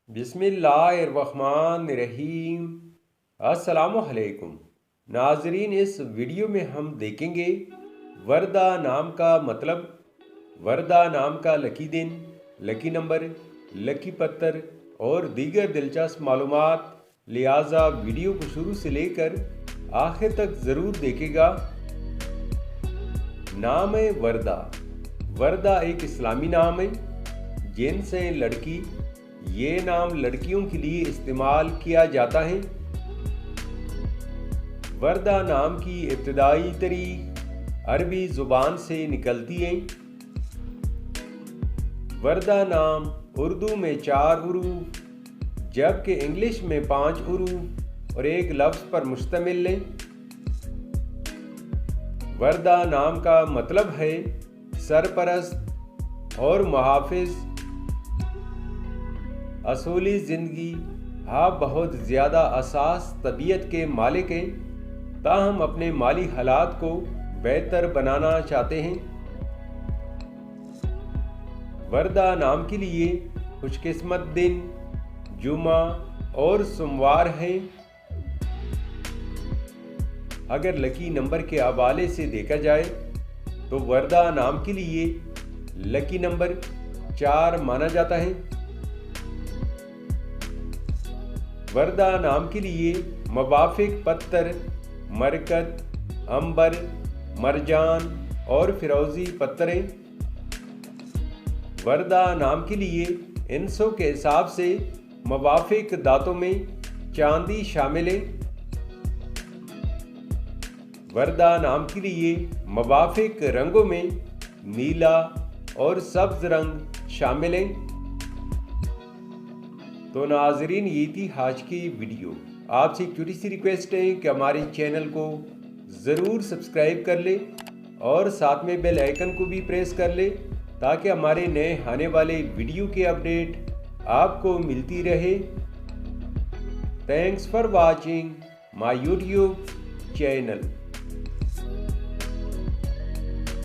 बिस्मिल्लाहिर्रहमानिर्रहीम। अस्सलामुअलैकुम नाजरीन, इस वीडियो में हम देखेंगे वर्दा नाम का मतलब, वर्दा नाम का लकी दिन, लकी नंबर, लकी पत्थर और दीगर दिलचस्प मालूमात। लिहाजा वीडियो को शुरू से लेकर आखिर तक ज़रूर देखेगा। नाम है वर्दा। वर्दा एक इस्लामी नाम है जिनसे लड़की, ये नाम लड़कियों के लिए इस्तेमाल किया जाता है। वर्दा नाम की इब्तदाई तारीख अरबी ज़ुबान से निकलती है। वर्दा नाम उर्दू में 4 हरूफ जबकि इंग्लिश में 5 हरूफ और एक लफ्ज़ पर मुश्तमिल है। वर्दा नाम का मतलब है सरपरस्त और मुहाफ़िज़। असूली ज़िंदगी आप बहुत ज़्यादा असास तबीयत के मालिक हैं, ताहम अपने माली हालात को बेहतर बनाना चाहते हैं। वर्दा नाम के लिए खुशकिस्मत दिन जुमा और सोमवार है। अगर लकी नंबर के हवाले से देखा जाए तो वर्दा नाम के लिए लकी नंबर 4 माना जाता है। वर्दा नाम के लिए मुवाफिक पत्थर मरकत, अंबर, मरजान और फिरोजी पत्थर हैं। वर्दा नाम के लिए इंसों के हिसाब से मुवाफिक दांतों में चांदी शामिल है। वर्दा नाम के लिए मुवाफिक रंगों में नीला और सब्ज रंग शामिल हैं। तो नाजरीन, ये थी आज की वीडियो। आपसे एक छोटी सी रिक्वेस्ट है कि हमारे चैनल को ज़रूर सब्सक्राइब कर ले और साथ में बेल आइकन को भी प्रेस कर ले ताकि हमारे नए आने वाले वीडियो के अपडेट आपको मिलती रहे। Thanks for watching my YouTube channel.